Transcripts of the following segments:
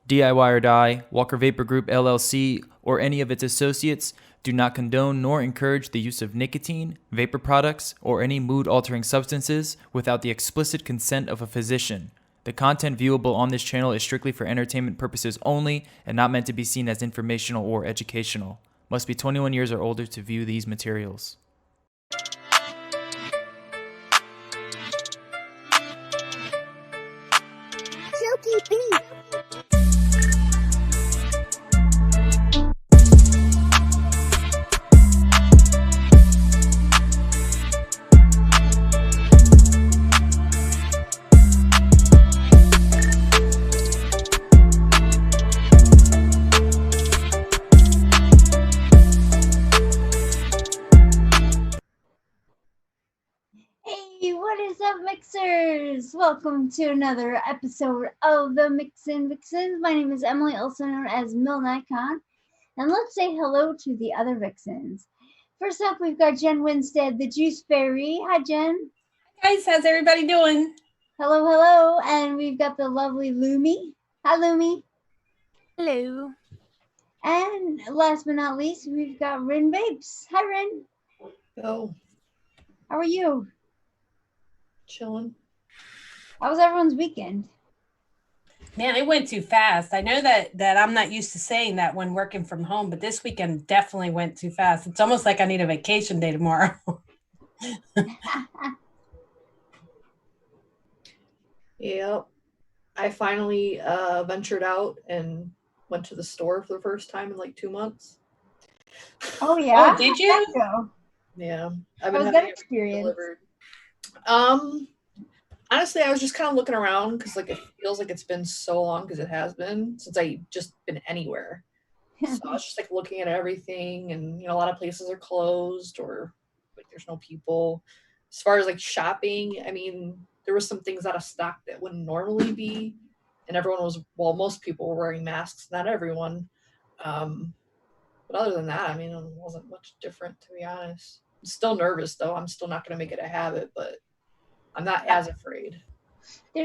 DIY or Die, Walker Vapor Group LLC, or any of its associates do not condone nor encourage the use of nicotine, vapor products, or any mood altering substances without the explicit consent of a physician. The content viewable on this channel is strictly for entertainment purposes only and not meant to be seen as informational or educational. Must be 21 years or older to view these materials. Silky Beat. Hey, what is up, mixers? Welcome to another episode of the MIXINVIXENS. My name is Emily, also known as MilNicon, and let's say hello to the other Vixens. First up, we've got Jen Winstead, the Juice Fairy. Hi, Jen. Hi guys, how's everybody doing? Hello, hello. And we've got the lovely Lumi. Hi, Lumi. Hello. And last but not least, we've got Rin Babes. Hi, Rin. Oh, How are you? chilling. How was everyone's weekend? Man, it went too fast. I know that I'm not used to saying that when working from home, but this weekend definitely went too fast. It's almost like I need a vacation day tomorrow. Yep. I finally ventured out and went to the store for the first time in like 2 months. Oh, yeah? Oh, did you? Go. Yeah. How I've was been that having it experience? delivered. Honestly, I was just kind of looking around because like it feels like it's been so long, because it has been since I just been anywhere. So I was just like looking at everything, and a lot of places are closed or like there's no people. As far as like shopping, I mean, there was some things out of stock that wouldn't normally be, and most people were wearing masks, not everyone. But other than that, I mean, it wasn't much different, to be honest. I'm still nervous though. I'm still not going to make it a habit, but I'm not as afraid.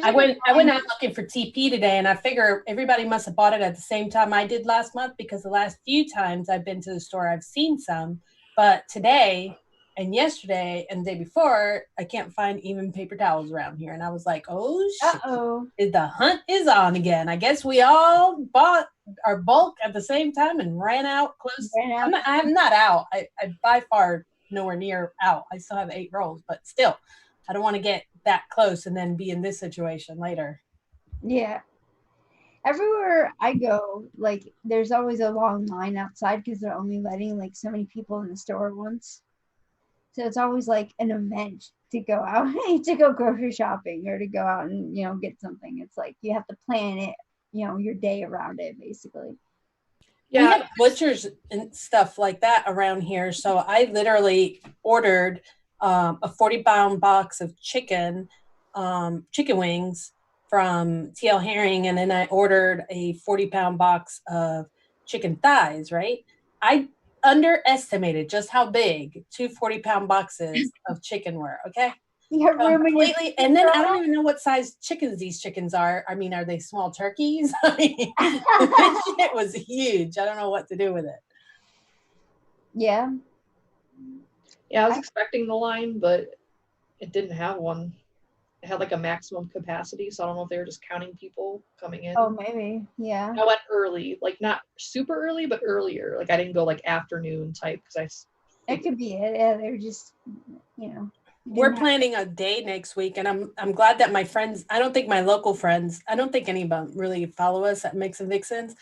I went out looking for TP today, and I figure everybody must have bought it at the same time I did last month, because the last few times I've been to the store, I've seen some, but today and yesterday and the day before, I can't find even paper towels around here. And I was like, oh shit, Uh-oh. the hunt is on again. I guess we all bought our bulk at the same time and ran out close. I'm not out. I by far nowhere near out. I still have 8 rolls, but still, I don't want to get that close and then be in this situation later. Yeah. Everywhere I go, like, there's always a long line outside because they're only letting, like, so many people in the store at once. So it's always, like, an event to go out, to go grocery shopping or to go out and, get something. It's like you have to plan it, your day around it, basically. Yeah. We have butchers and stuff like that around here. So I literally ordered a 40-pound box of chicken wings from TL Herring, and then I ordered a 40-pound box of chicken thighs, right? I underestimated just how big 2 40-pound boxes of chicken were, okay? Completely, and then I don't even know what size chickens these chickens are. I mean, are they small turkeys? I mean, this shit was huge. I don't know what to do with it. Yeah. Yeah, I was expecting the line, but it didn't have one. It had like a maximum capacity, so I don't know if they were just counting people coming in. Oh, maybe. Yeah. I went early, like not super early, but earlier. Like I didn't go like afternoon type because It could be it. Yeah, they're just, We're planning a day next week, and I'm glad that my friends, I don't think my local friends, I don't think anybody really follow us at MIXINVIXENS,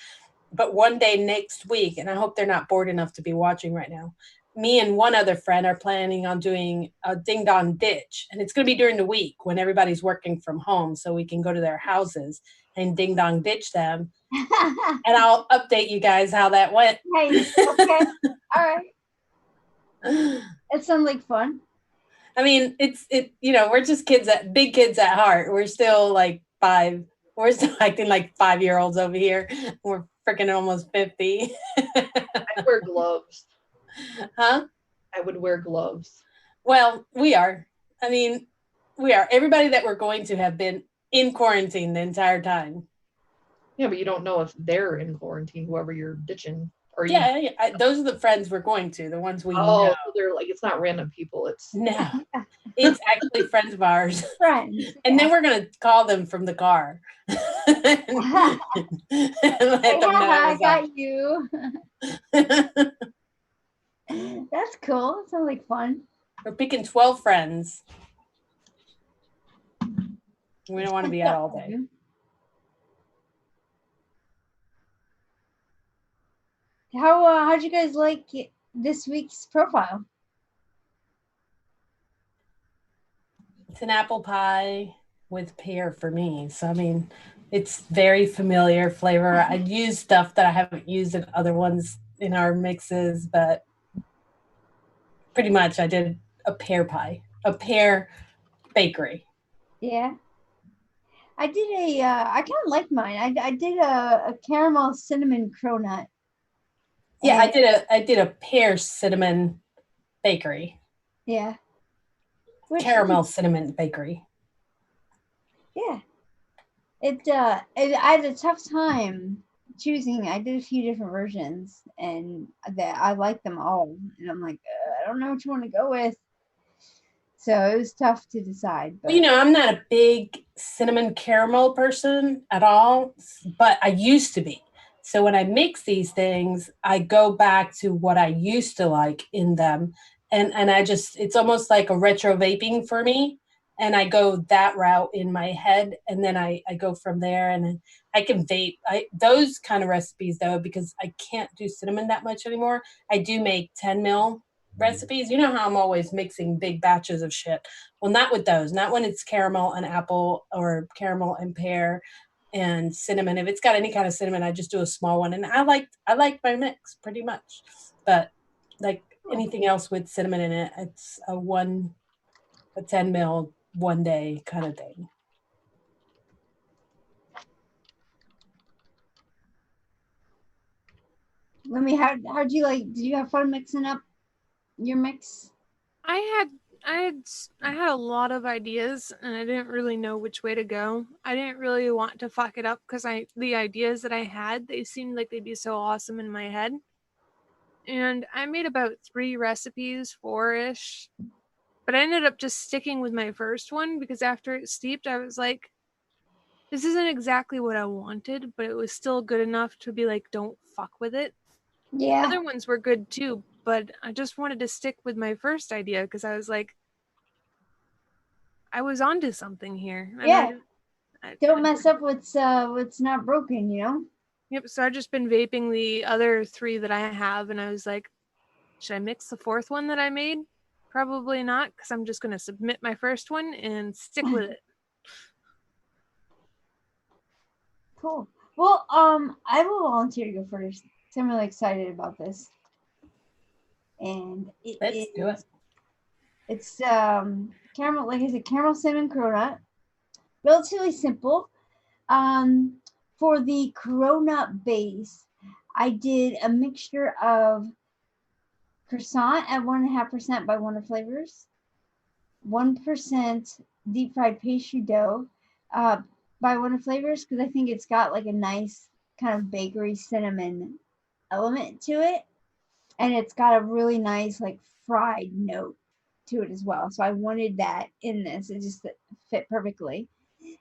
but one day next week, and I hope they're not bored enough to be watching right now, me and one other friend are planning on doing a ding dong ditch, and it's going to be during the week when everybody's working from home, so we can go to their houses and ding dong ditch them. And I'll update you guys how that went. Nice. Okay. All right. It sounds like fun. I mean, we're just big kids at heart. We're still like 5. We're still acting like 5-year-olds over here. We're freaking almost 50. I'd wear gloves. Huh? I would wear gloves. Well, we are. I mean, we are. Everybody that we're going to have been in quarantine the entire time. Yeah, but you don't know if they're in quarantine, whoever you're ditching. Or you, Yeah, those are the friends we're going to, the ones we oh, know. so they're like, it's not random people. It's No, it's actually friends of ours. Friends. And then we're going to call them from the car. and let them know I what's got you. up. That's cool. Sounds like fun. We're picking 12 friends. We don't want to be out all day. How'd you guys like this week's profile? It's an apple pie with pear for me. So, I mean, it's very familiar flavor. I use stuff that I haven't used in other ones in our mixes, but pretty much I did a pear pie, a pear bakery. Yeah. I did I kind of like mine. I did a caramel cinnamon cronut. Yeah, I did a pear cinnamon bakery. Yeah. Caramel cinnamon bakery. Yeah. I had a tough time choosing. I did a few different versions, and I like them all. And I'm like, I don't know what you want to go with. So it was tough to decide. But You know, I'm not a big cinnamon caramel person at all, but I used to be. So when I mix these things, I go back to what I used to like in them. And I just, it's almost like a retro vaping for me. And I go that route in my head. And then I go from there and I can vape. Those kind of recipes though, because I can't do cinnamon that much anymore. I do make 10 mil recipes. You know how I'm always mixing big batches of shit. Well, not with those, not when it's caramel and apple or caramel and pear and cinnamon. If it's got any kind of cinnamon, I just do a small one. And I like my mix pretty much. But like anything else with cinnamon in it, it's a 10 mil one day kind of thing. Let me, how'd you like, did you have fun mixing up your mix? I had a lot of ideas and I didn't really know which way to go. I didn't really want to fuck it up because the ideas that I had, they seemed like they'd be so awesome in my head. And I made about 3 recipes, 4-ish. But I ended up just sticking with my first one because after it steeped, I was like, this isn't exactly what I wanted, but it was still good enough to be like, don't fuck with it. Yeah. Other ones were good too, but I just wanted to stick with my first idea because I was like, I was onto something here. And yeah. Don't mess up what's not broken, you know? Yep. So I've just been vaping the other 3 that I have, and I was like, should I mix the 4th one that I made? Probably not, because I'm just going to submit my first one and stick with it. Cool. Well, I will volunteer to go first. So I'm really excited about this. And Let's do it. It's caramel, like I said, caramel cinnamon cronut. Relatively simple. For the cronut base, I did a mixture of croissant at 1.5% by Wonder Flavors, 1% deep fried pastry dough by Wonder Flavors, because I think it's got like a nice kind of bakery cinnamon element to it, and it's got a really nice like fried note to it as well. So I wanted that in this. It just fit perfectly.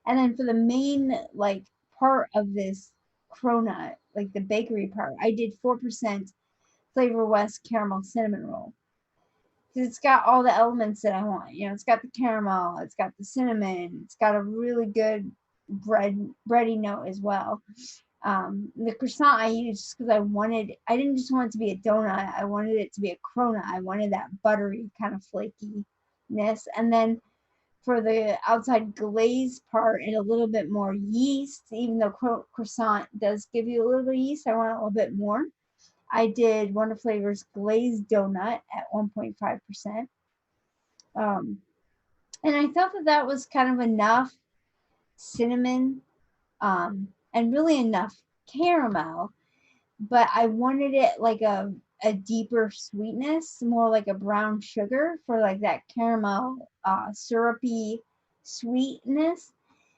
And then for the main like part of this cronut, like the bakery part, I did 4% Flavor West caramel cinnamon roll. Because it's got all the elements that I want. You know, it's got the caramel, it's got the cinnamon, it's got a really good bready note as well. The croissant I used because I didn't just want it to be a donut, I wanted it to be a cronut. I wanted that buttery kind of flakiness. And then for the outside glaze part and a little bit more yeast, even though croissant does give you a little bit of yeast, I want a little bit more. I did Wonder Flavors glazed donut at 1.5%. And I thought that was kind of enough cinnamon and really enough caramel, but I wanted it like a deeper sweetness, more like a brown sugar for like that caramel syrupy sweetness.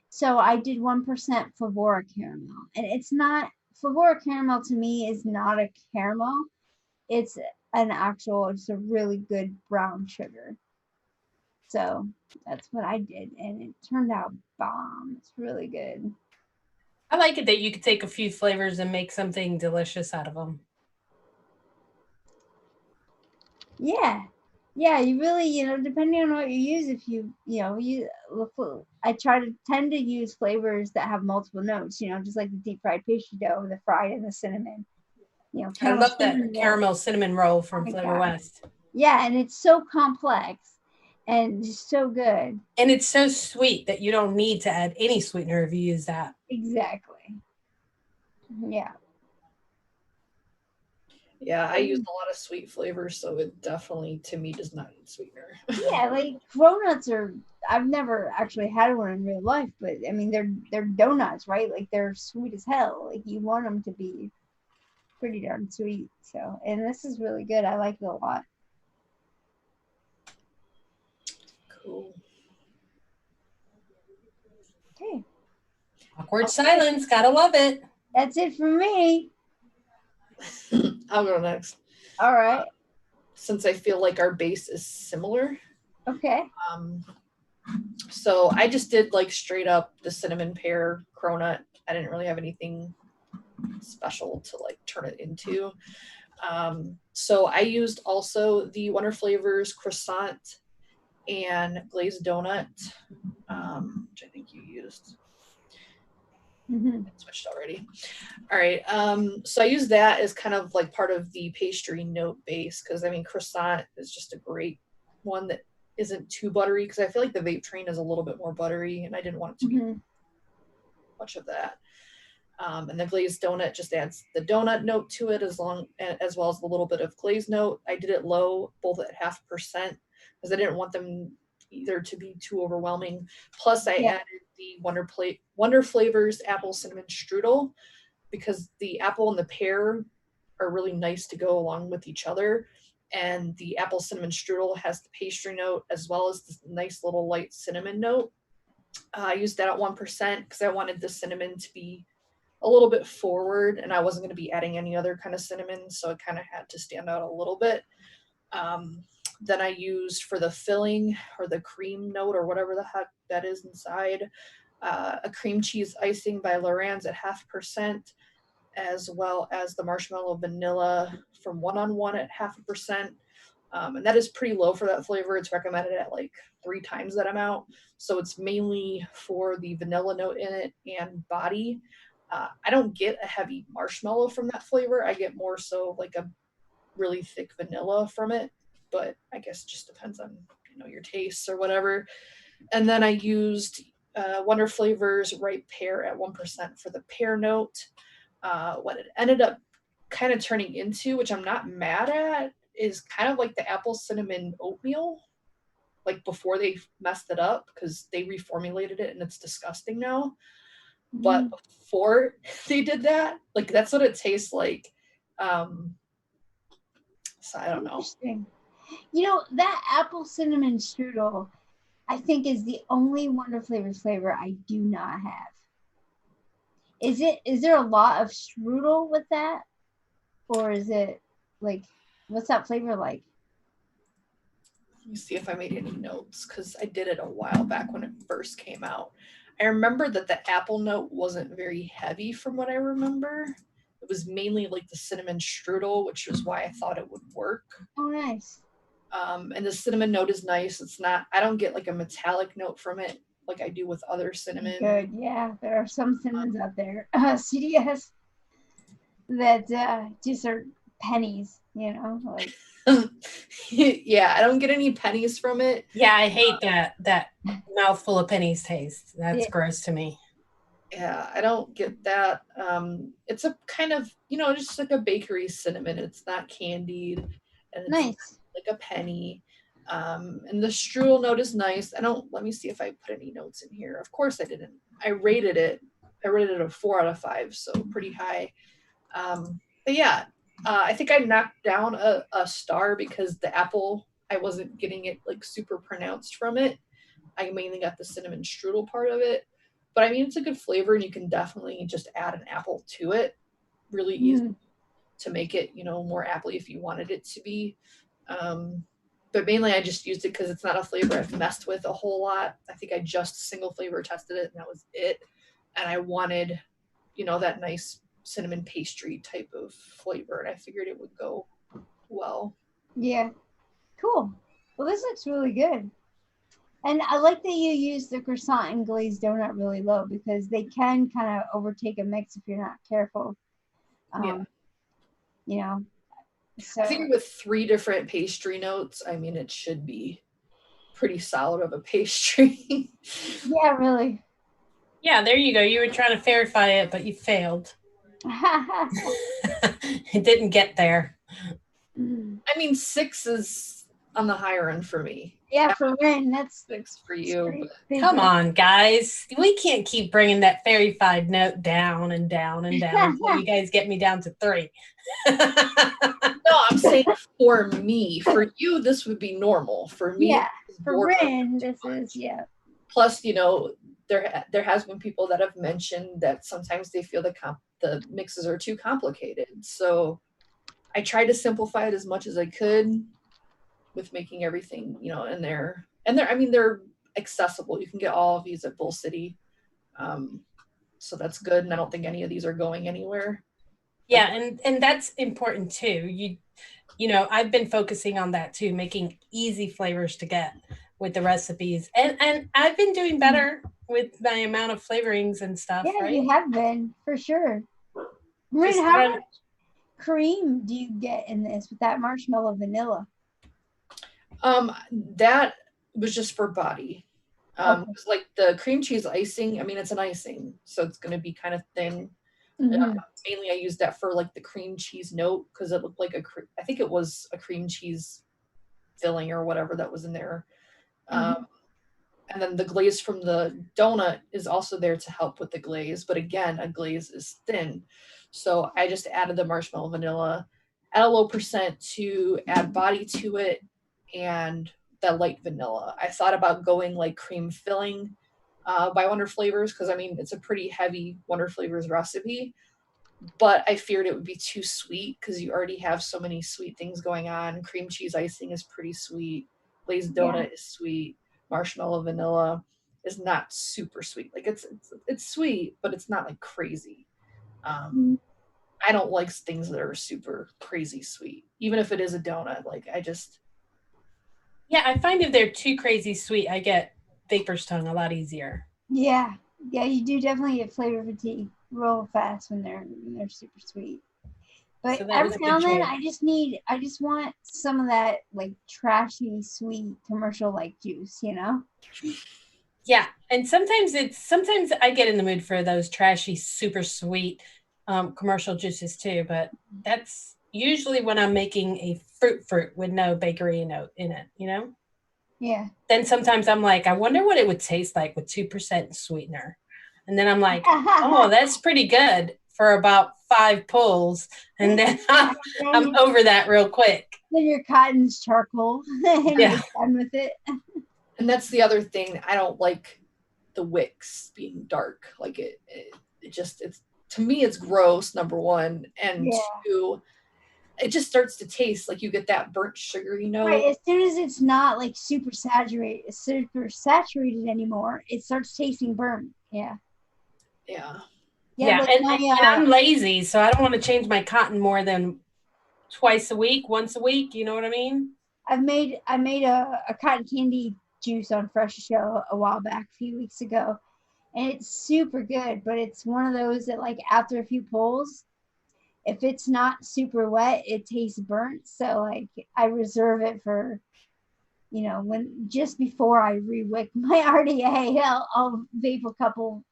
So I did 1% Flavora caramel, and it's not Flavora caramel to me is not a caramel. It's it's a really good brown sugar. So that's what I did, and it turned out bomb. It's really good. I like it that you could take a few flavors and make something delicious out of them. Yeah. Yeah, you really, depending on what you use, if I tend to use flavors that have multiple notes, just like the deep fried pastry dough, the fried and the cinnamon, I caramel love that cinnamon roll. caramel cinnamon roll from my Flavor God. West. Yeah, and it's so complex and just so good. And it's so sweet that you don't need to add any sweetener if you use that. Exactly. Yeah. Yeah, I used a lot of sweet flavors, so it definitely, to me, does not need sweetener. Yeah, like Cronuts I've never actually had one in real life, but I mean, they're donuts, right? Like they're sweet as hell. Like you want them to be pretty darn sweet. So, and this is really good. I like it a lot. Cool. Okay. Awkward silence, gotta love it. That's it for me. I'll go next. All right. Since I feel like our base is similar. Okay. So I just did like straight up the cinnamon pear cronut. I didn't really have anything special to like turn it into. So I used also the Wonder Flavors croissant and glazed donut, which I think you used. It switched already. All right. So I use that as kind of like part of the pastry note base, because I mean croissant is just a great one that isn't too buttery, because I feel like the vape train is a little bit more buttery, and I didn't want it to be much of that. And the glazed donut just adds the donut note to it, as well as the little bit of glaze note. I did it low, both at 0.5%, because I didn't want them either to be too overwhelming. Plus, I added the Wonder Flavors apple cinnamon strudel, because the apple and the pear are really nice to go along with each other. And the apple cinnamon strudel has the pastry note as well as this nice little light cinnamon note. I used that at 1% because I wanted the cinnamon to be a little bit forward, and I wasn't going to be adding any other kind of cinnamon, so it kind of had to stand out a little bit. Then I used for the filling or the cream note or whatever the heck that is inside, a cream cheese icing by Lorenz at 0.5%, as well as the marshmallow vanilla from 1-on-1 at 0.5%. And that is pretty low for that flavor. It's recommended at like 3 times that amount. So it's mainly for the vanilla note in it and body. I don't get a heavy marshmallow from that flavor. I get more so like a really thick vanilla from it, but I guess it just depends on your tastes or whatever. And then I used Wonder Flavors ripe pear at 1% for the pear note. What it ended up kind of turning into, which I'm not mad at, is kind of like the apple cinnamon oatmeal, like before they messed it up, because they reformulated it and it's disgusting now. But before they did that, like that's what it tastes like. So I don't know. Interesting. That apple cinnamon strudel, I think, is the only Wonder Flavors flavor I do not have. Is there a lot of strudel with that? Or is it like, what's that flavor like? Let me see if I made any notes, because I did it a while back when it first came out. I remember that the apple note wasn't very heavy from what I remember. It was mainly like the cinnamon strudel, which was why I thought it would work. Oh, nice. And the cinnamon note is nice. I don't get like a metallic note from it like I do with other cinnamon. Good, yeah. There are some cinnamons out there, CDS, that just are pennies, like. Yeah, I don't get any pennies from it. Yeah, I hate that mouthful of pennies taste. That's gross to me. Yeah, I don't get that. It's a kind of, just like a bakery cinnamon. It's not candied, and it's nice. like a penny. And the strudel note is nice. Let me see if I put any notes in here. Of course I didn't. I rated it a 4 out of 5, so pretty high. But yeah, I think I knocked down a star because the apple, I wasn't getting it like super pronounced from it. I mainly got the cinnamon strudel part of it. But I mean, it's a good flavor, and you can definitely just add an apple to it. Really easy to make it, more apple if you wanted it to be. But mainly I just used it because it's not a flavor I've messed with a whole lot. I think I just single flavor tested it, and that was it. And I wanted, that nice cinnamon pastry type of flavor, and I figured it would go well. Yeah. Cool. Well, this looks really good. And I like that you use the croissant and glazed donut really low because they can kind of overtake a mix if you're not careful. So I think with 3 different pastry notes, I mean, it should be pretty solid of a pastry. Yeah, really. Yeah, there you go. You were trying to verify it, but you failed. It didn't get there. I mean, 6 is on the higher end for me. Yeah, for Ren, that's 6 for you. Come on, guys. We can't keep bringing that verified note down and down and down until you guys get me down to 3. No, I'm saying for me. For you, this would be normal. For me, yeah. For Ren, this is Plus, there has been people that have mentioned that sometimes they feel the mixes are too complicated. So I tried to simplify it as much as I could with making everything, in there. And I mean, they're accessible. You can get all of these at Bull City. So that's good. And I don't think any of these are going anywhere. Yeah, and that's important too. I've been focusing on that too, making easy flavors to get with the recipes. And I've been doing better with my amount of flavorings and stuff. Yeah, right? you have been, for sure. Ren, how much cream do you get in this with that marshmallow vanilla? That was just for body. Okay. It's like the cream cheese icing. I mean, it's an icing, so it's going to be kind of thin. Mainly I used that for like the cream cheese note because it looked like I think it was a cream cheese filling or whatever that was in there. And then the glaze from the donut is also there to help with the glaze. But again, a glaze is thin. So I just added the marshmallow vanilla at a low percent to add body to it and that light vanilla. I thought about going like cream filling by Wonder Flavors because, I mean, it's a pretty heavy Wonder Flavors recipe. But I feared it would be too sweet because you already have so many sweet things going on. Cream cheese icing is pretty sweet. Glazed donut is sweet. Marshmallow vanilla is not super sweet. Like it's sweet, but it's not like crazy. I don't like things that are super crazy sweet, even if it is a donut. I find if they're too crazy sweet, I get vapor's tongue a lot easier. Yeah, you do definitely get flavor fatigue real fast when they're super sweet. But every now and then, I just want some of that like trashy sweet commercial like juice, Yeah, and sometimes I get in the mood for those trashy, super sweet commercial juices too. But that's usually when I'm making a fruit with no bakery note in it, Yeah. Then sometimes I'm like, I wonder what it would taste like with 2% sweetener, and then I'm like, oh, that's pretty good for about 5 pulls, and then I'm over that real quick. Then your cotton's charcoal, and you're done with it. And that's the other thing. I don't like the wicks being dark. Like it's to me, it's gross. Number 1, and 2, it just starts to taste like you get that burnt sugar. Right. As soon as it's not like super saturated anymore, it starts tasting burnt. Yeah. Yeah, and I'm lazy, so I don't want to change my cotton more than once a week. You know what I mean? I made a cotton candy juice on Fresh Show a while back, a few weeks ago, and it's super good. But it's one of those that like after a few pulls, if it's not super wet, it tastes burnt. So like I reserve it for, when just before I re-wick my RDA, I'll vape a couple,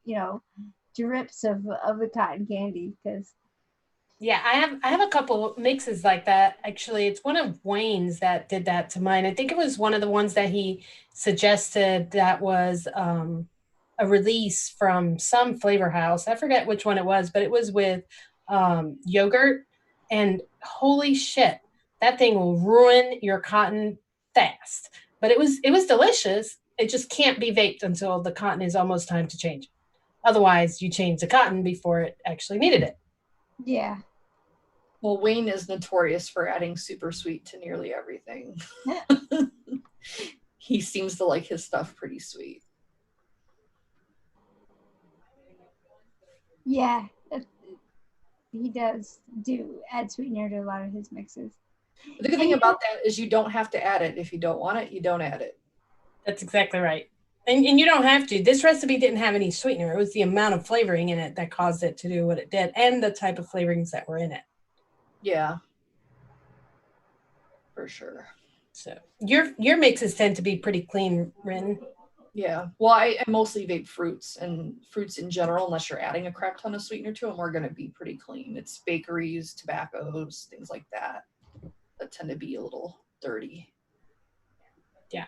drips of the cotton candy because I have a couple mixes like that. Actually, it's one of Wayne's that did that to mine. I think it was one of the ones that he suggested that was a release from some flavor house. I forget which one it was, but it was with yogurt, and holy shit, that thing will ruin your cotton fast. But it was delicious. It just can't be vaped until the cotton is almost time to change. Otherwise, you change the cotton before it actually needed it. Yeah. Well, Wayne is notorious for adding super sweet to nearly everything. He seems to like his stuff pretty sweet. Yeah. He does add sweetener to a lot of his mixes. The good thing about that is you don't have to add it. If you don't want it, you don't add it. That's exactly right. And you don't have to. This recipe didn't have any sweetener. It was the amount of flavoring in it that caused it to do what it did, and the type of flavorings that were in it. Yeah. For sure. So your mixes tend to be pretty clean, Rin. Yeah. Well, I mostly vape fruits, and fruits in general, unless you're adding a crap ton of sweetener to them, are going to be pretty clean. It's bakeries, tobaccos, things like that tend to be a little dirty. Yeah.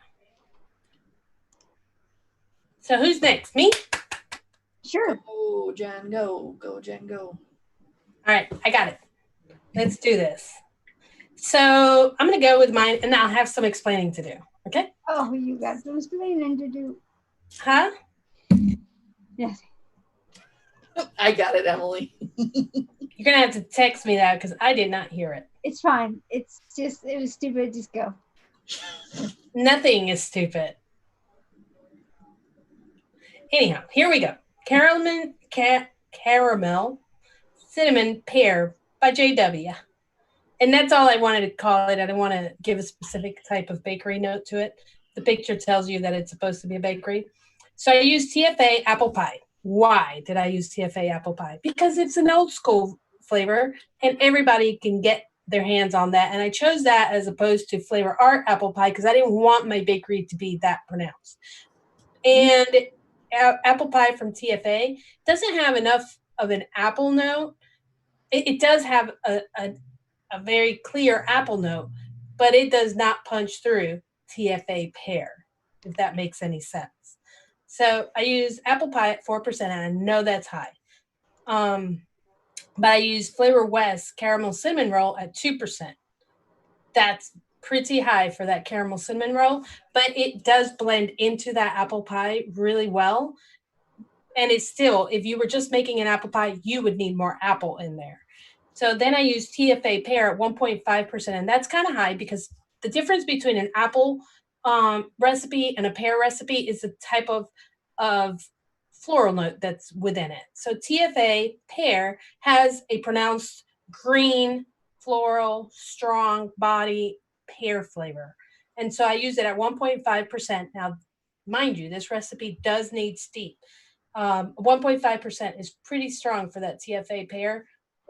So who's next? Me? Sure. Go, Jen, go. Go, Jen, go. All right, I got it. Let's do this. So I'm going to go with mine, and I'll have some explaining to do. Okay? Oh, you got some explaining to do. Huh? Yes. I got it, Emily. You're going to have to text me that because I did not hear it. It's fine. It's just, it was stupid. Just go. Nothing is stupid. Anyhow, here we go. Caramel Cinnamon Pear by JW. And that's all I wanted to call it. I didn't want to give a specific type of bakery note to it. The picture tells you that it's supposed to be a bakery. So I used TFA apple pie. Why did I use TFA apple pie? Because it's an old school flavor and everybody can get their hands on that. And I chose that as opposed to Flavor Art apple pie because I didn't want my bakery to be that pronounced. And apple pie from TFA doesn't have enough of an apple note. It does have a very clear apple note, but it does not punch through TFA pear, if that makes any sense. So I use apple pie at 4%, and I know that's high. But I use Flavor West caramel cinnamon roll at 2%. That's pretty high for that caramel cinnamon roll, but it does blend into that apple pie really well. And it's still, if you were just making an apple pie, you would need more apple in there. So then I use TFA pear at 1.5%, and that's kind of high because the difference between an apple recipe and a pear recipe is the type of floral note that's within it. So TFA pear has a pronounced green, floral, strong body pear flavor. And so I use it at 1.5%. Now, mind you, this recipe does need steep. 1.5% is pretty strong for that TFA pear,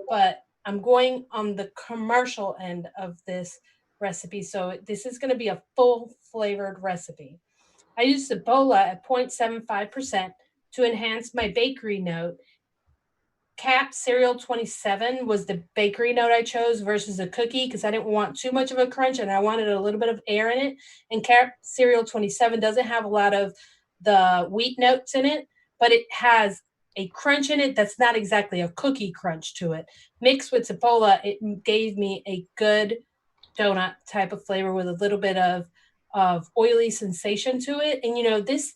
but I'm going on the commercial end of this recipe. So this is going to be a full flavored recipe. I used Ebola at 0.75% to enhance my bakery note. Cap Cereal 27 was the bakery note I chose versus a cookie because I didn't want too much of a crunch and I wanted a little bit of air in it. And Cap Cereal 27 doesn't have a lot of the wheat notes in it, but it has a crunch in it that's not exactly a cookie crunch to it. Mixed with Ebola, it gave me a good donut type of flavor with a little bit of oily sensation to it. And, you know, this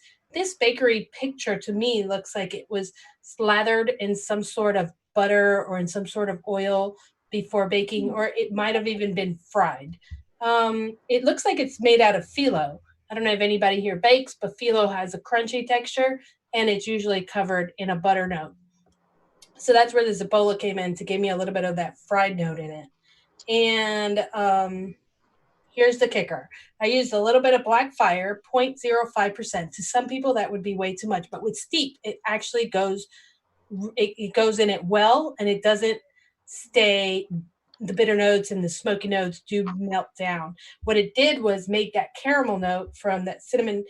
bakery picture to me looks like it was slathered in some sort of butter or in some sort of oil before baking, or it might have even been fried. It looks like it's made out of phyllo. I don't know if anybody here bakes, but phyllo has a crunchy texture and it's usually covered in a butter note. So that's where the Ebola came in to give me a little bit of that fried note in it. And here's the kicker. I used a little bit of black fire, 0.05%. To some people, that would be way too much. But with steep, it actually goes in it well, and it doesn't stay, the bitter notes and the smoky notes do melt down. What it did was make that caramel note from that cinnamon,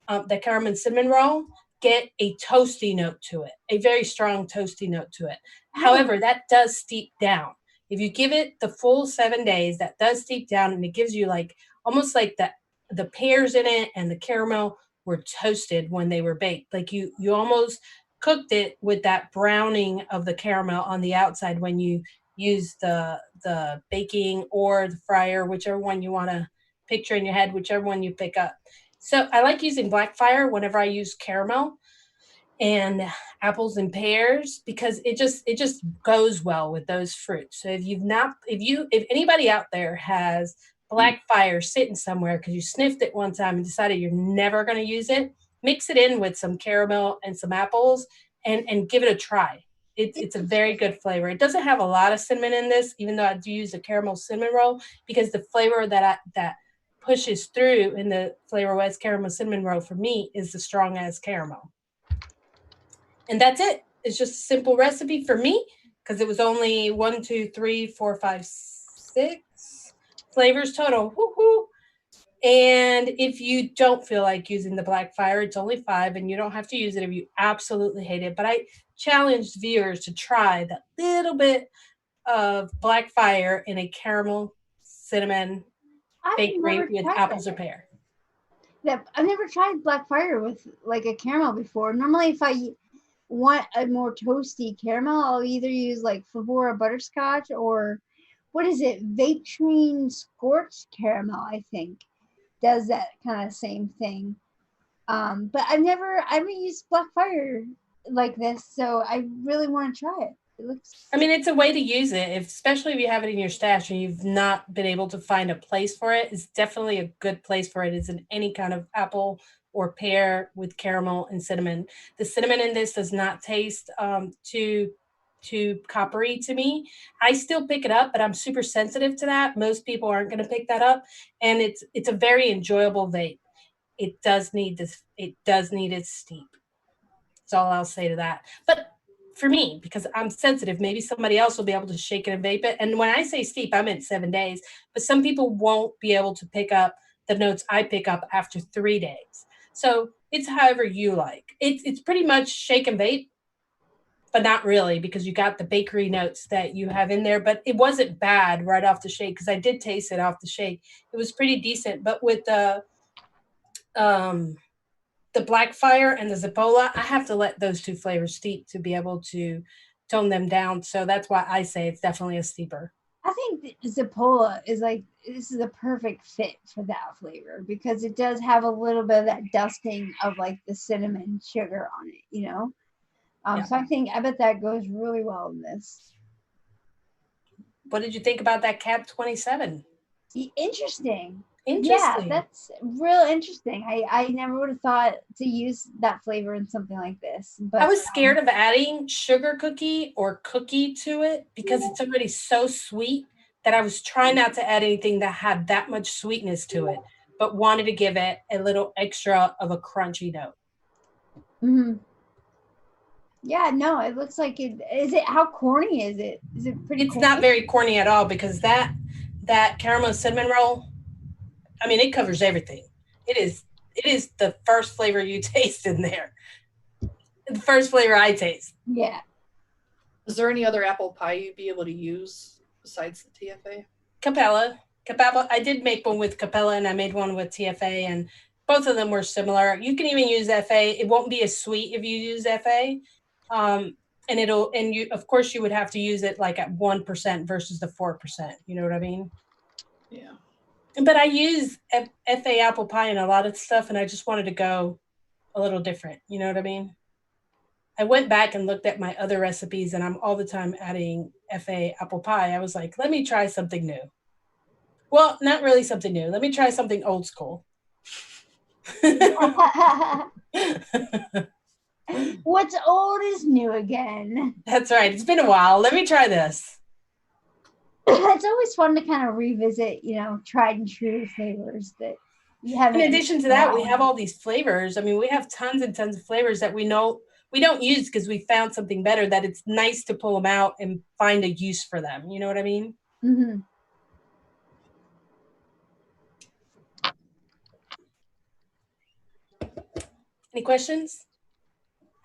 that caramel cinnamon roll, get a toasty note to it, a very strong toasty note to it. However, that does steep down. If you give it the full 7 days, that does steep down, and it gives you like almost like the pears in it and the caramel were toasted when they were baked. Like you almost cooked it with that browning of the caramel on the outside when you use the baking or the fryer, whichever one you want to picture in your head, whichever one you pick up. So I like using black fire whenever I use caramel. and apples and pears, because it just goes well with those fruits. So if anybody out there has black fire sitting somewhere because you sniffed it one time and decided you're never going to use it, mix it in with some caramel and some apples and give it a try. It's a very good flavor. It doesn't have a lot of cinnamon in this, even though I do use a caramel cinnamon roll, because the flavor that pushes through in the Flavor West caramel cinnamon roll for me is the strong as caramel. And that's it. It's just a simple recipe for me, because it was only 1, 2, 3, 4, 5, 6 flavors total. Woo-hoo. And if you don't feel like using the black fire, it's only 5, and you don't have to use it if you absolutely hate it. But I challenged viewers to try that little bit of black fire in a caramel cinnamon bakery with apples or pear. Yeah, I've never tried black fire with like a caramel before. Normally, if I want a more toasty caramel, I'll either use like Favora butterscotch or what is it? Vixens scorched caramel, I think, does that kind of same thing. But I haven't used black fire like this, so I really want to try it. It looks. I mean, it's a way to use it, especially if you have it in your stash and you've not been able to find a place for it. It's definitely a good place for it. It's in any kind of apple or pear with caramel and cinnamon. The cinnamon in this does not taste too coppery to me. I still pick it up, but I'm super sensitive to that. Most people aren't going to pick that up, and it's a very enjoyable vape. It does need this. It does need its steep. That's all I'll say to that. But for me, because I'm sensitive, maybe somebody else will be able to shake it and vape it. And when I say steep, I meant 7 days. But some people won't be able to pick up the notes I pick up after 3 days. So it's however you like. It's pretty much shake and vape, but not really, because you got the bakery notes that you have in there. But it wasn't bad right off the shake, because I did taste it off the shake. It was pretty decent. But with the black fire and the Zapola, I have to let those 2 flavors steep to be able to tone them down. So that's why I say it's definitely a steeper. I think Zapola is like, this is a perfect fit for that flavor, because it does have a little bit of that dusting of like the cinnamon sugar on it, you know? Yeah. So I bet that goes really well in this. What did you think about that Cap 27? Interesting. Interesting. Yeah, that's real interesting. I never would have thought to use that flavor in something like this. But I was scared of adding sugar cookie or cookie to it, because it's already so sweet that I was trying not to add anything that had that much sweetness to it, but wanted to give it a little extra of a crunchy note. Mm-hmm. Yeah, no, it looks like it. Is it? How corny is it? Is it pretty? It's corny? not very corny at all, because that caramel cinnamon roll, I mean, it covers everything. It is the first flavor you taste in there. The first flavor I taste. Yeah. Is there any other apple pie you'd be able to use besides the TFA? Capella. I did make one with Capella, and I made one with TFA, and both of them were similar. You can even use FA. It won't be as sweet if you use FA. And you, of course, you would have to use it like at 1% versus the 4%. You know what I mean? Yeah. But I use FA apple pie in a lot of stuff, and I just wanted to go a little different. You know what I mean? I went back and looked at my other recipes, and I'm all the time adding FA apple pie. I was like, let me try something new. Well, not really something new. Let me try something old school. What's old is new again. That's right. It's been a while. Let me try this. It's always fun to kind of revisit, tried and true flavors that you haven't. In addition to that, we have all these flavors. I mean, we have tons and tons of flavors that we know we don't use because we found something better, that it's nice to pull them out and find a use for them. You know what I mean? Mm-hmm. Any questions?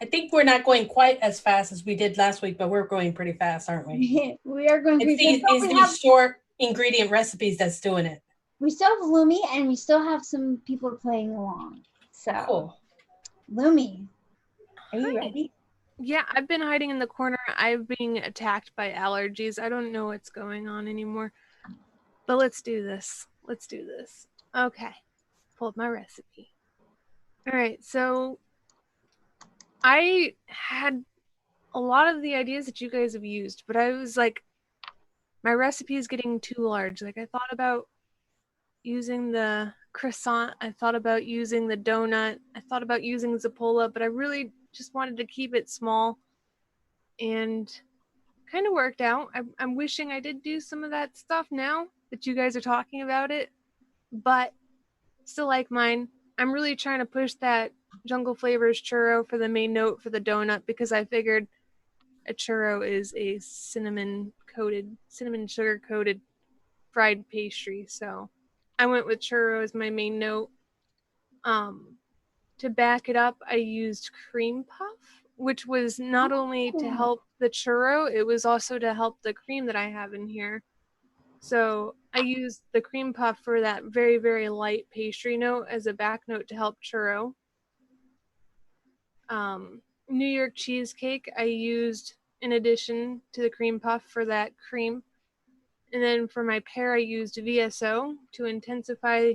I think we're not going quite as fast as we did last week, but we're going pretty fast, aren't we? We are going pretty fast. It's these short ingredient recipes that's doing it. We still have Lumi, and we still have some people playing along. So, cool. Lumi, are you ready? Yeah, I've been hiding in the corner. I'm being attacked by allergies. I don't know what's going on anymore. But let's do this. Okay. Pull up my recipe. All right, so I had a lot of the ideas that you guys have used, but I was like, my recipe is getting too large. Like I thought about using the croissant. I thought about using the donut. I thought about using Zapola, but I really just wanted to keep it small and kind of worked out. I'm wishing I did do some of that stuff now that you guys are talking about it, but still like mine. I'm really trying to push that Jungle Flavors churro for the main note for the donut because I figured a churro is a cinnamon sugar coated fried pastry. So I went with churro as my main note. To back it up, I used cream puff, which was not only to help the churro, it was also to help the cream that I have in here. So I used the cream puff for that very, very light pastry note as a back note to help churro. New York cheesecake I used in addition to the cream puff for that cream. And then for my pear, I used VSO. To intensify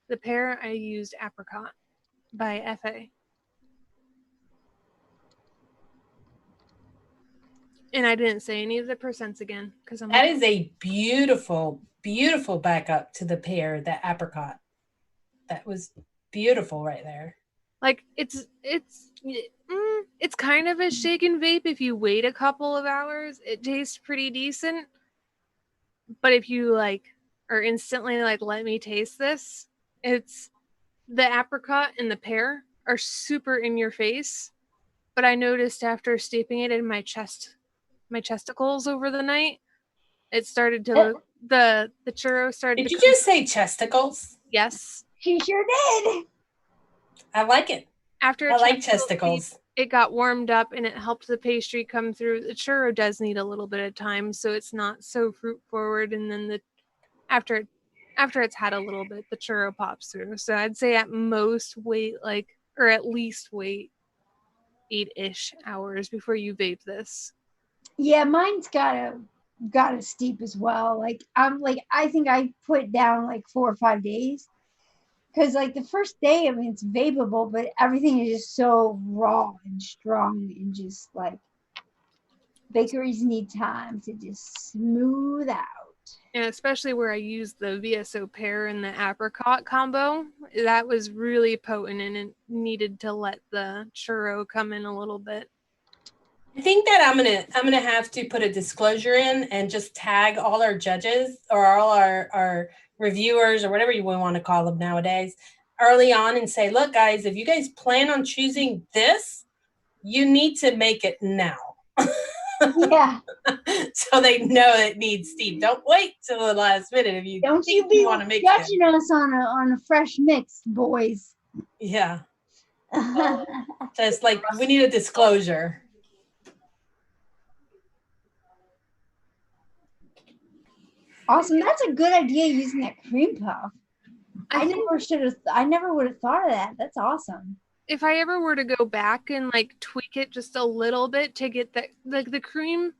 the pear, I used apricot by FA. And I didn't say any of the percents again because I'm That is a beautiful, beautiful backup to the pear, the apricot. That was beautiful right there. like it's kind of a shake and vape if you wait a couple of hours. It tastes pretty decent. But if you like are instantly like, let me taste this, it's the apricot and the pear are super in your face. But I noticed after steeping it in my chesticles over the night, it started to the churro started. Did to you just say chesticles? Yes. She sure did. I like it. After I like chesticles. It got warmed up and it helped the pastry come through. The churro does need a little bit of time, so it's not so fruit forward. And then after it's had a little bit, the churro pops through. So I'd say at most wait at least wait 8-ish hours before you vape this. Yeah, mine's gotta steep as well. Like I think I put down like 4 or 5 days. Because like the first day, I mean, it's vapable, but everything is just so raw and strong and just like bakeries need time to just smooth out. And especially where I used the VSO pear and the apricot combo, that was really potent and it needed to let the churro come in a little bit. I think that I'm gonna have to put a disclosure in and just tag all our judges or all our reviewers or whatever you want to call them nowadays early on and say, look, guys, if you guys plan on choosing this, you need to make it now. Yeah. So they know it needs steep. Don't wait till the last minute if you don't you be want to make judging us on a fresh mix, boys. Yeah. Just like we need a disclosure. Awesome. That's a good idea using that cream puff. I never would have thought of that. That's awesome. If I ever were to go back and like tweak it just a little bit to get that, like the cream,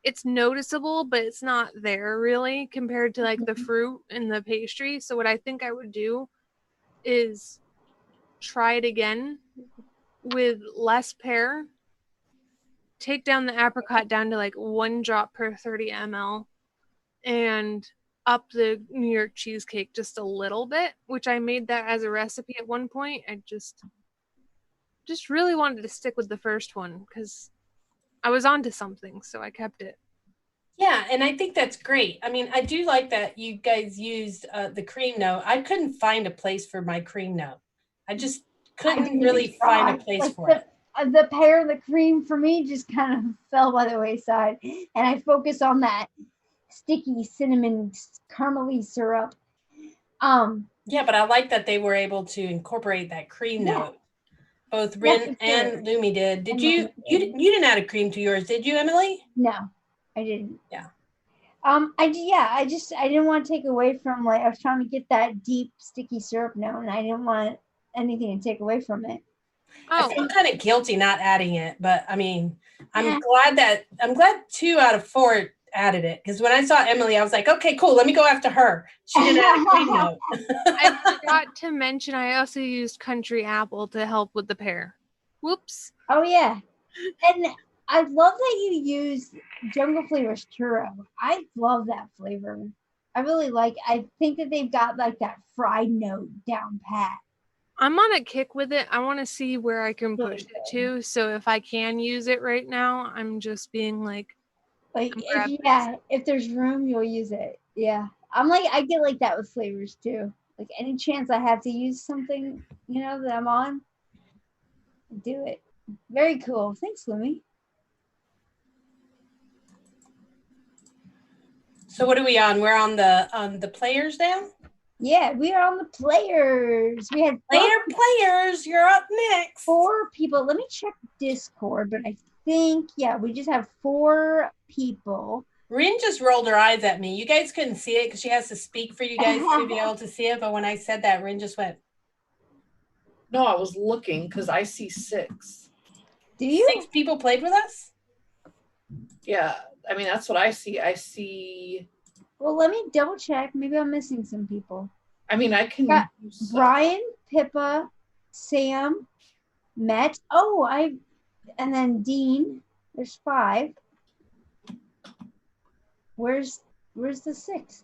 it's noticeable, but it's not there really compared to like the fruit and the pastry. So what I think I would do is try it again with less pear, take down the apricot down to like 1 drop per 30 ml, and up the New York cheesecake just a little bit, which I made that as a recipe at one point. I just really wanted to stick with the first one because I was onto something, so I kept it. Yeah, and I think that's great. I mean, I do like that you guys used the cream note. I couldn't find a place for my cream note. I just couldn't really find a place for it. The pear and the cream for me just kind of fell by the wayside, and I focused on that sticky cinnamon caramely syrup. Yeah, but I like that they were able to incorporate that cream note. Both Rin and Lumi did. Did you didn't add a cream to yours, did you, Emily? No, I didn't. Yeah. I didn't want to take away from, like, I was trying to get that deep sticky syrup note, and I didn't want anything to take away from it. I feel kind of guilty not adding it, but I mean, I'm glad 2 out of 4 added it, because when I saw Emily, I was like, okay, cool, let me go after her. She didn't add a cream note. I forgot to mention I also used country apple to help with the pear. Whoops. Oh yeah, and I love that you use Jungle Flavors churro. I love that flavor. I really like. I think that they've got like that fried note down pat. I'm on a kick with it. I want to see where I can Really push it to. So if I can use it right now, I'm just being like, Like I'm if there's room, you'll use it. Yeah, I'm like I get like that with flavors too. Like any chance I have to use something, that I'm on, do it. Very cool. Thanks, Lumi. So what are we on? We're on the players now? Yeah, we are on the players. We had Players, you're up next. 4 people. Let me check Discord, but I think, we just have 4 people. Rin just rolled her eyes at me. You guys couldn't see it because she has to speak for you guys to be able to see it. But when I said that, Rin just went. No, I was looking because I see 6. Do you? 6 people played with us? Yeah, I mean, that's what I see. I see. Well, let me double check. Maybe I'm missing some people. I mean, I can. Got Brian, Pippa, Sam, Matt. And then Dean. There's 5. Where's the 6th?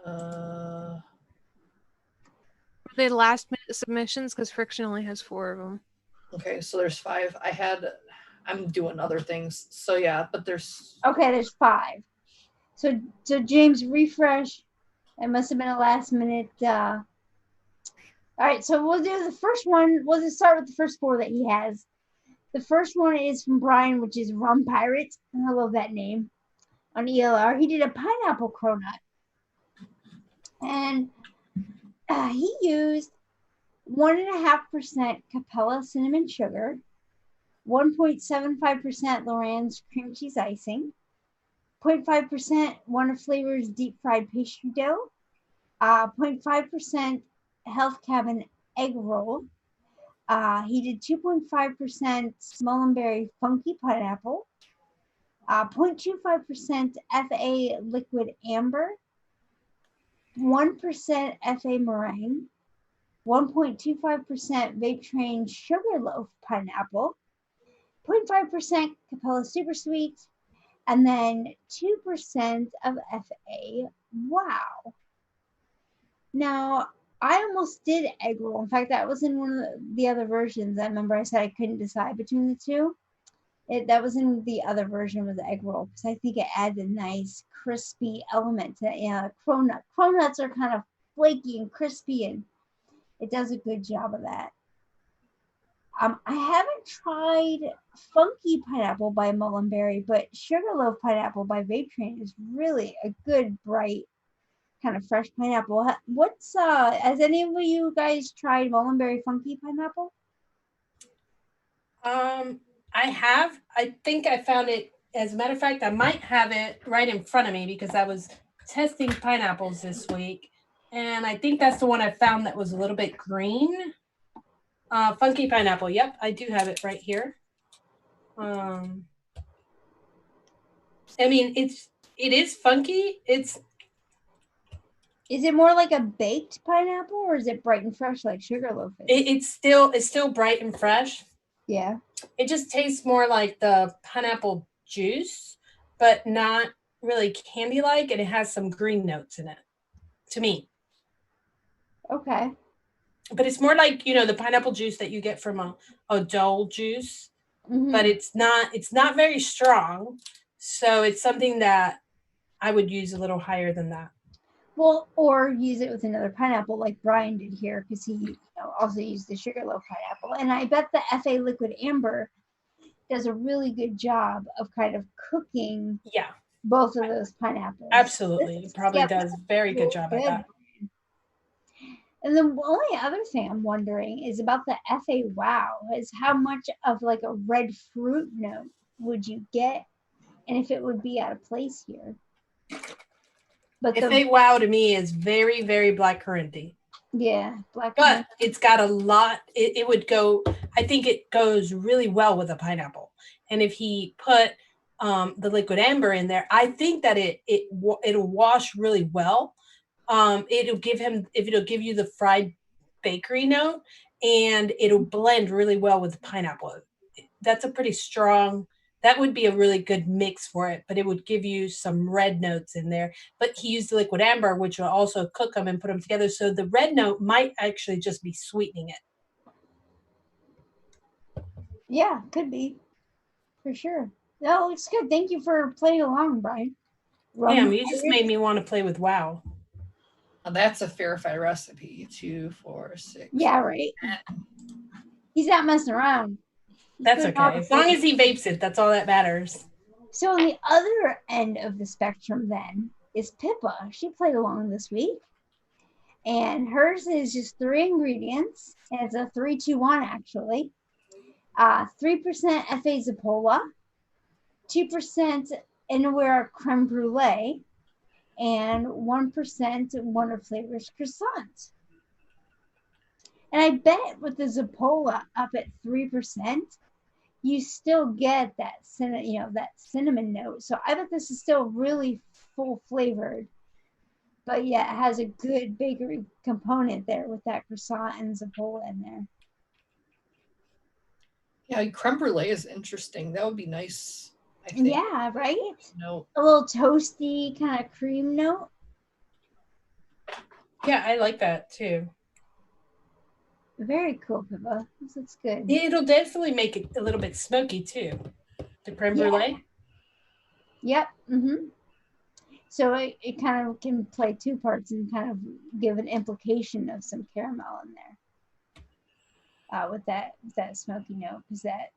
Were they last minute submissions? Because Friction only has 4 of them. Okay, so there's 5. I'm doing other things. So yeah, but there's. Okay, there's 5. So James, refresh. It must have been a last minute. All right, so we'll do the first one. We'll just start with the first 4 that he has. The first one is from Brian, which is Rum Pirate. I love that name. On ELR, he did a pineapple cronut. And he used 1.5% Capella cinnamon sugar, 1.75% Lorenz cream cheese icing, 0.5% Wonder Flavors deep fried pastry dough, 0.5% Health Cabin egg roll. He did 2.5% Smollenberry funky pineapple, 0.25% FA liquid amber, 1% FA meringue, 1.25% Vape Train sugar loaf pineapple, 0.5% Capella super sweet, and then 2% of FA wow. Now, I almost did egg roll. In fact, that was in one of the other versions. I remember I said I couldn't decide between the 2. That was in the other version with the egg roll because I think it adds a nice crispy element to Cronut. Cronuts are kind of flaky and crispy, and it does a good job of that. I haven't tried Funky Pineapple by Mullenberry, but Sugarloaf Pineapple by Vape Train is really a good, bright, kind of fresh pineapple. Has any of you guys tried Mullenberry Funky Pineapple? I have. I think I found it. As a matter of fact, I might have it right in front of me because I was testing pineapples this week. And I think that's the one I found that was a little bit green. Funky pineapple. Yep, I do have it right here. I mean, it is funky. Is it more like a baked pineapple or is it bright and fresh like Sugarloaf is? It's still bright and fresh. Yeah. It just tastes more like the pineapple juice, but not really candy-like, and it has some green notes in it, to me. Okay. But it's more like, the pineapple juice that you get from a Dole juice, but it's not very strong. So it's something that I would use a little higher than that. Well, or use it with another pineapple like Brian did here because he also used the Sugarloaf pineapple. And I bet the FA Liquid Amber does a really good job of kind of cooking both of those pineapples. Absolutely. It probably does a very good job at that. And the only other thing I'm wondering is about the FA Wow is how much of like a red fruit note would you get and if it would be out of place here. But FA Wow to me is very, very blackcurranty. Yeah, but it's got a lot. It would go. I think it goes really well with a pineapple. And if he put the liquid amber in there, I think that it'll wash really well. It'll give you the fried bakery note, and it'll blend really well with the pineapple. That's a pretty strong, that would be a really good mix for it, but it would give you some red notes in there. But he used the liquid amber, which will also cook them and put them together. So the red note might actually just be sweetening it. Yeah, could be. For sure. No, it looks good. Thank you for playing along, Brian. Damn, you just made me want to play with WoW. Now that's a verified recipe. 2, 4, 6. Yeah, right. He's not messing around. That's okay. As long as he vapes it, that's all that matters. So on the other end of the spectrum then is Pippa. She played along this week. And hers is just 3 ingredients. And it's a 3-2-1 actually. 3% F.A. Zapola, 2% Inaware Creme Brulee, and 1% Wonder Flavors Croissant. And I bet with the Zapola up at 3%, you still get that that cinnamon note. So I bet this is still really full flavored, but yeah, it has a good bakery component there with that croissant and Zapola in there. Yeah, creme brulee is interesting. That would be nice, I think. Yeah, right? No. A little toasty kind of cream note. Yeah, I like that too. Very cool, Pippa. This looks good. It'll definitely make it a little bit smoky too. The creme brulee. Yep. Mm-hmm. So it kind of can play 2 parts and kind of give an implication of some caramel in there. With that smoky note, because that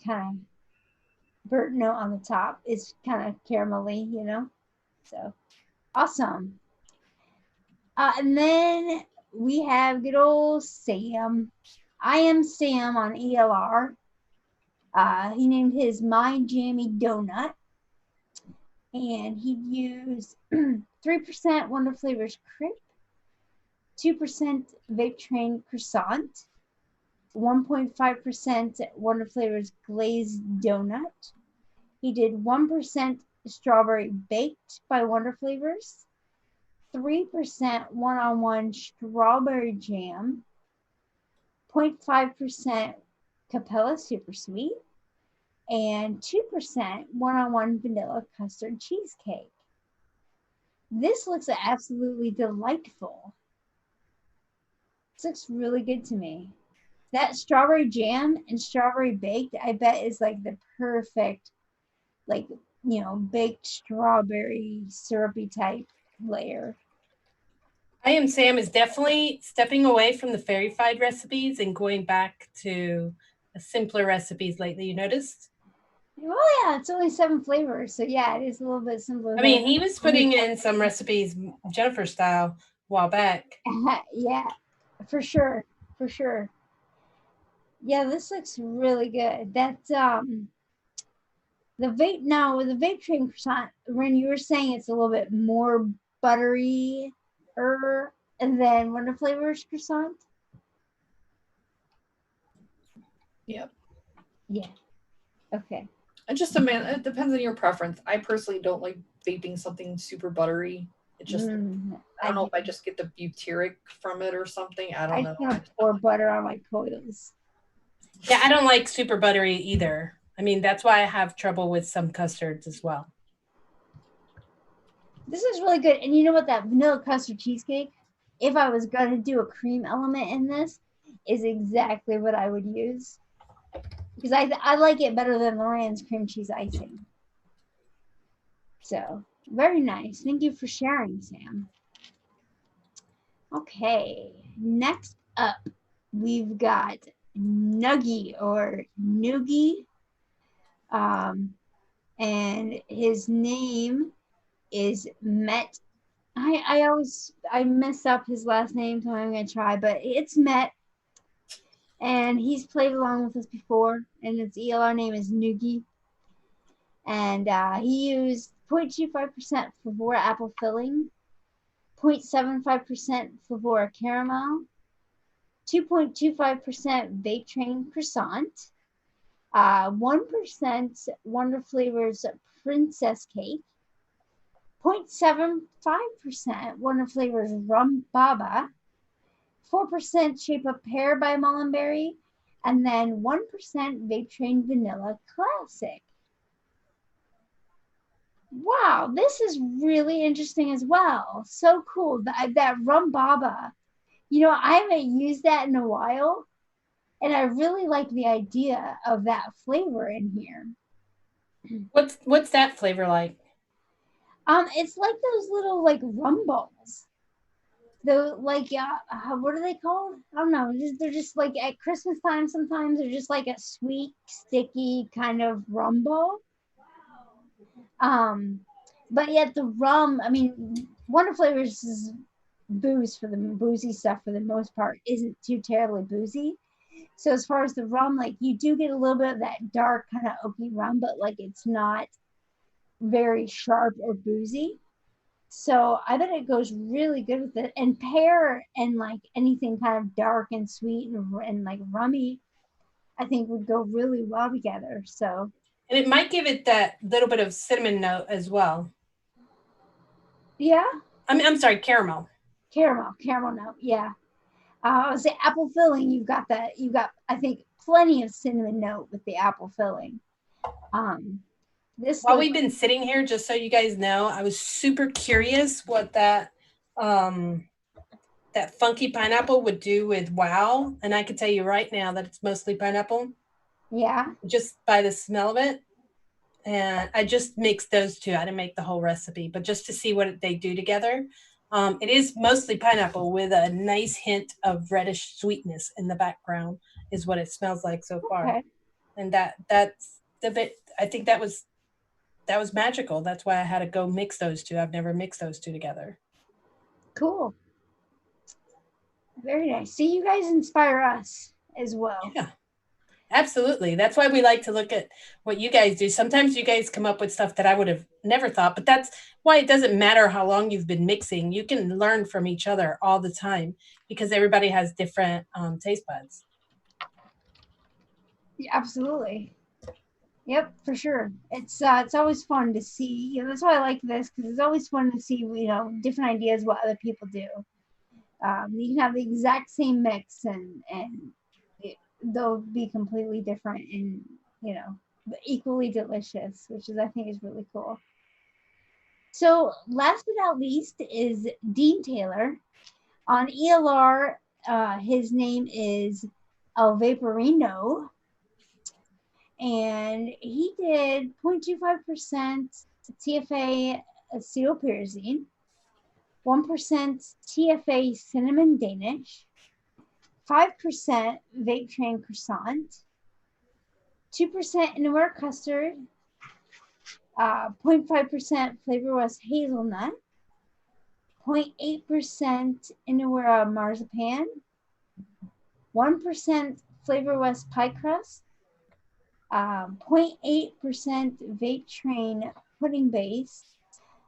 kind of burnt note on the top is kind of caramelly, So awesome. And then we have good old Sam. I am Sam on ELR. He named his My Jammy Donut, and he used 3% Wonder Flavors Crepe, 2% Vape Train Croissant, 1.5% Wonder Flavors Glazed Donut. He did 1% Strawberry Baked by Wonder Flavors, 3% One-on-One Strawberry Jam, 0.5% Capella Super Sweet, and 2% One-on-One Vanilla Custard Cheesecake. This looks absolutely delightful. This looks really good to me. That strawberry jam and strawberry baked, I bet is like the perfect, baked strawberry syrupy type layer. I Am Sam is definitely stepping away from the fairy-fied recipes and going back to simpler recipes lately. You noticed? Well, yeah, it's only 7 flavors, so yeah, it is a little bit simpler. I mean, he was putting in some recipes Jennifer style a while back. Yeah, for sure. Yeah, this looks really good. That's the vape train croissant, Ren, you were saying it's a little bit more buttery and then Wonder Flavors croissant. Yep. Yeah. Okay. And it depends on your preference. I personally don't like vaping something super buttery. It just I don't know if I just get the butyric from it or something. I don't know. I can't pour butter on my coils. Yeah, I don't like super buttery either. I mean, that's why I have trouble with some custards as well. This is really good. And you know what? That vanilla custard cheesecake, if I was going to do a cream element in this, is exactly what I would use. Because I like it better than Loren's cream cheese icing. So, very nice. Thank you for sharing, Sam. Okay, next up, we've got Nuggy or Noogie. And his name is Met. I mess up his last name, so I'm going to try, but it's Met. And he's played along with us before, and his ELR name is Noogie. And he used 0.25% Flavora apple filling, 0.75% Flavora caramel, 2.25% Vape Train croissant, 1% Wonder Flavors Princess Cake, 0.75% Wonder Flavors Rum Baba, 4% Shape of Pear by Mullenberry, and then 1% Vape Train Vanilla Classic. Wow, this is really interesting as well. So cool. That Rum Baba. You know, I haven't used that in a while, and I really like the idea of that flavor in here. What's that flavor like? It's like those little like rum balls. The like what are they called? I don't know. They're just like at Christmas time. Sometimes they're just like a sweet, sticky kind of rum ball. But yet the rum. I mean, Wonder Flavors is boozy stuff for the most part. Isn't too terribly boozy. So as far as the rum, like you do get a little bit of that dark kind of oaky rum, but like it's not very sharp or boozy. So I bet it goes really good with it. And pear and like anything kind of dark and sweet and like rummy, I think would go really well together. So, and it might give it that little bit of cinnamon note as well. Yeah. I'm sorry, caramel. Caramel note. Yeah. I would say apple filling. You've got I think plenty of cinnamon note with the apple filling. While we've been sitting here, just so you guys know, I was super curious what that funky pineapple would do with wow. And I can tell you right now that it's mostly pineapple. Yeah. Just by the smell of it. And I just mixed those two. I didn't make the whole recipe, but just to see what they do together. It is mostly pineapple with a nice hint of reddish sweetness in the background is what it smells like so far. Okay. And that's the bit, I think that was magical. That's why I had to go mix those two. I've never mixed those two together. Cool. Very nice. See, you guys inspire us as well. Yeah, absolutely. That's why we like to look at what you guys do. Sometimes you guys come up with stuff that I would have never thought, but that's why it doesn't matter how long you've been mixing. You can learn from each other all the time because everybody has different taste buds. Yeah, absolutely. Yep, for sure. It's always fun to see. You know, that's why I like this because it's always fun to see different ideas what other people do. You can have the exact same mix and they'll be completely different and but equally delicious, which I think is really cool. So last but not least is Dean Taylor. On ELR, his name is El Vaporino. And he did 0.25% TFA acetylpyrazine, 1% TFA cinnamon Danish, 5% vape train croissant, 2% Inaware custard, 0.5% Flavor West hazelnut, 0.8% Inaware marzipan, 1% Flavor West pie crust, 0.8% vape train pudding base,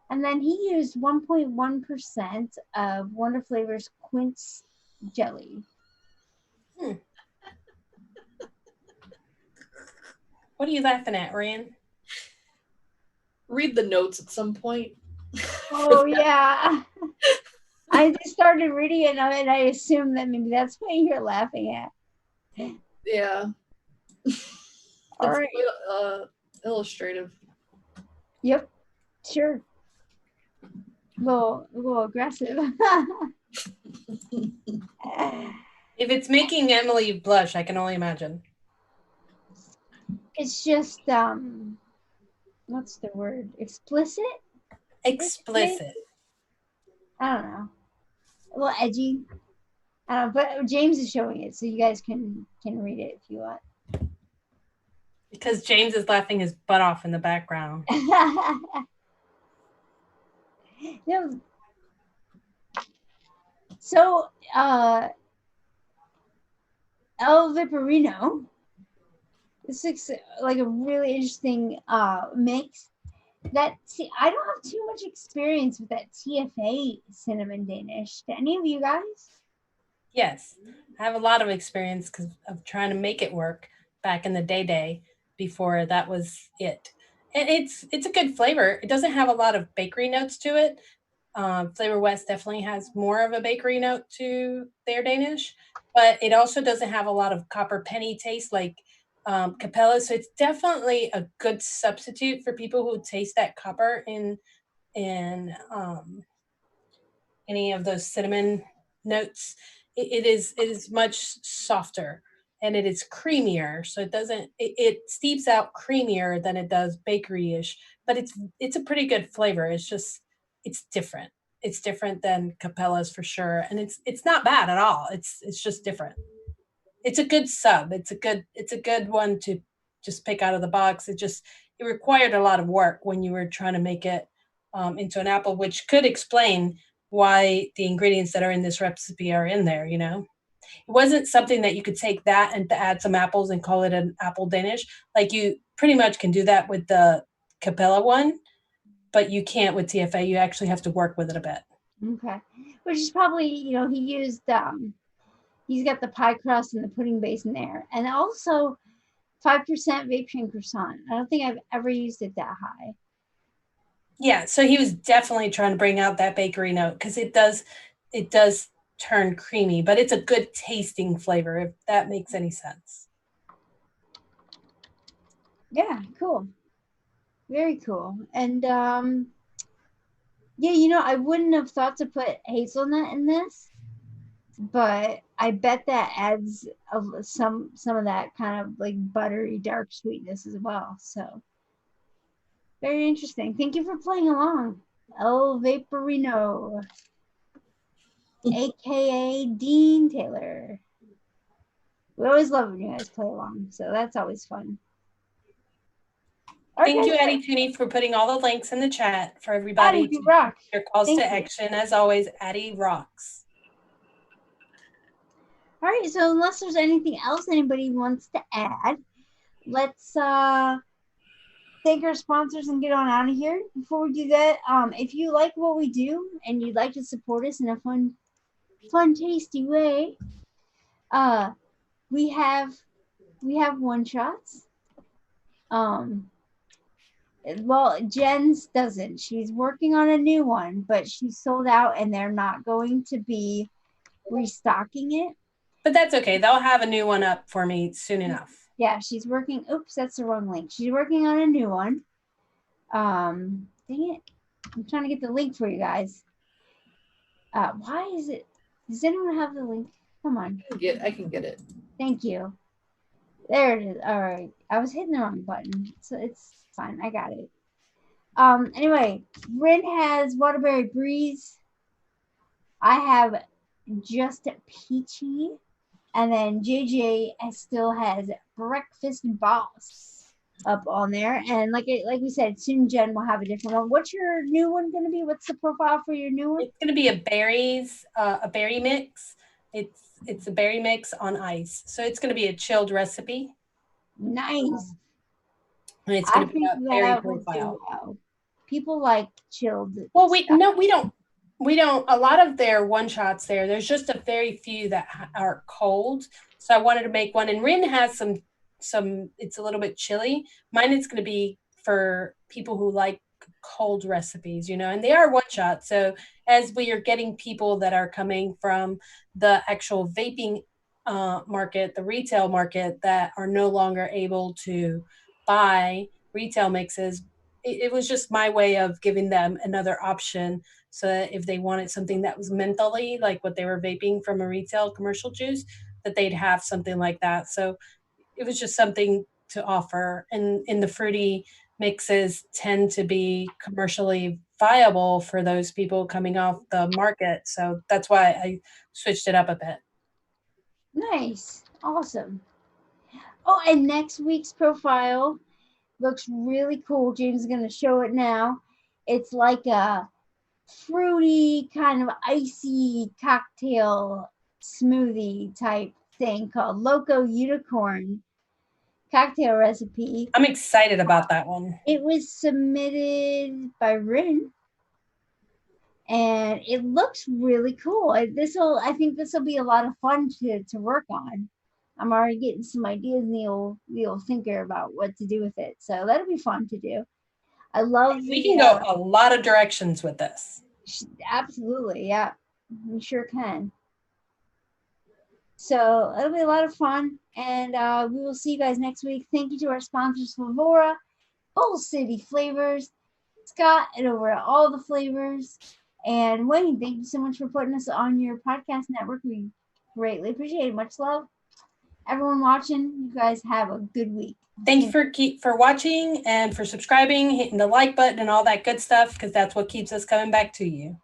and then he used 1.1% of Wonder Flavors quince jelly. What are you laughing at, Ryan? Read the notes at some point. Oh yeah. I just started reading it and I assumed that maybe that's what you're laughing at. Yeah. All right. Illustrative. Yep. Sure. A little aggressive. If it's making Emily blush, I can only imagine. It's just what's the word? Explicit? Explicit. I don't know. A little edgy. I don't know, but James is showing it, so you guys can read it if you want. Because James is laughing his butt off in the background. Yeah. So, El Vaporino. This looks like a really interesting mix. I don't have too much experience with that TFA cinnamon Danish. Do any of you guys? Yes, I have a lot of experience because of trying to make it work back in the day before that was it. And it's a good flavor. It doesn't have a lot of bakery notes to it, Flavor West definitely has more of a bakery note to their Danish, but it also doesn't have a lot of copper penny taste like Capella. So it's definitely a good substitute for people who taste that copper in any of those cinnamon notes. It is much softer and it is creamier. So it steeps out creamier than it does bakery-ish, but it's a pretty good flavor. It's different. It's different than Capella's for sure. And it's not bad at all. It's just different. It's a good sub. It's a good one to just pick out of the box. It required a lot of work when you were trying to make it into an apple, which could explain why the ingredients that are in this recipe are in there. It wasn't something that you could take that and to add some apples and call it an apple Danish. Like you pretty much can do that with the Capella one, but you can't with TFA. You actually have to work with it a bit. Okay. Which is probably, he used, he's got the pie crust and the pudding base in there. And also 5% vape train croissant. I don't think I've ever used it that high. Yeah, so he was definitely trying to bring out that bakery note because it does turn creamy, but it's a good tasting flavor, if that makes any sense. Yeah, cool. Very cool. And I wouldn't have thought to put hazelnut in this, but I bet that adds some of that kind of like buttery dark sweetness as well. So very interesting. Thank you for playing along. El Vaporino, aka Dean Taylor. We always love when you guys play along, so that's always fun. Thank you, Addie Tooney, for putting all the links in the chat for everybody. Addie, you rock. Your calls to action, as always. Addie rocks. All right, so unless there's anything else anybody wants to add, let's thank our sponsors and get on out of here. Before we do that, if you like what we do and you'd like to support us in a fun, tasty way, we have one shots. Well, Jen's doesn't. She's working on a new one, but she's sold out and they're not going to be restocking it. But that's okay. They'll have a new one up for me soon enough. Yeah, she's working. Oops, that's the wrong link. She's working on a new one. Dang it. I'm trying to get the link for you guys. Why is it? Does anyone have the link? Come on. I can get it. Thank you. There it is. All right. I was hitting the wrong button. So it's fine. I got it. Anyway, Rin has Waterberry Breeze. I have Just Peachy. And then JJ still has Breakfast Boss up on there. And like we said, soon Jen will have a different one. What's your new one going to be? What's the profile for your new one? It's going to be a berry mix. It's a berry mix on ice. So it's going to be a chilled recipe. Nice. And it's going to be a berry profile. Well. People like chilled. Well, we don't. A lot of their one shots there's just a very few that are cold. So I wanted to make one, and Rin has some, it's a little bit chilly. Mine is going to be for people who like cold recipes, and they are one shot. So as we are getting people that are coming from the actual vaping market, the retail market, that are no longer able to buy retail mixes, it was just my way of giving them another option. So that if they wanted something that was mentally like what they were vaping from a retail commercial juice, that they'd have something like that. So it was just something to offer. And in the fruity mixes tend to be commercially viable for those people coming off the market. So that's why I switched it up a bit. Nice. Awesome. Oh, and next week's profile looks really cool. James is going to show it now. It's like a fruity, kind of icy cocktail smoothie type thing called Loco Unicorn cocktail recipe. I'm excited about that one. It was submitted by Rin, and it looks really cool. I think this will be a lot of fun to work on. I'm already getting some ideas in the old thinker about what to do with it, so that'll be fun to do. I love. We can go a lot of directions with this. Absolutely, yeah. We sure can. So it'll be a lot of fun, and we will see you guys next week. Thank you to our sponsors, Flavora, Whole City Flavors, Scott, and over at All the Flavors, and Wayne. Thank you so much for putting us on your podcast network. We greatly appreciate it. Much love. Everyone watching, you guys have a good week. Thank you for watching and for subscribing, hitting the like button and all that good stuff, because that's what keeps us coming back to you.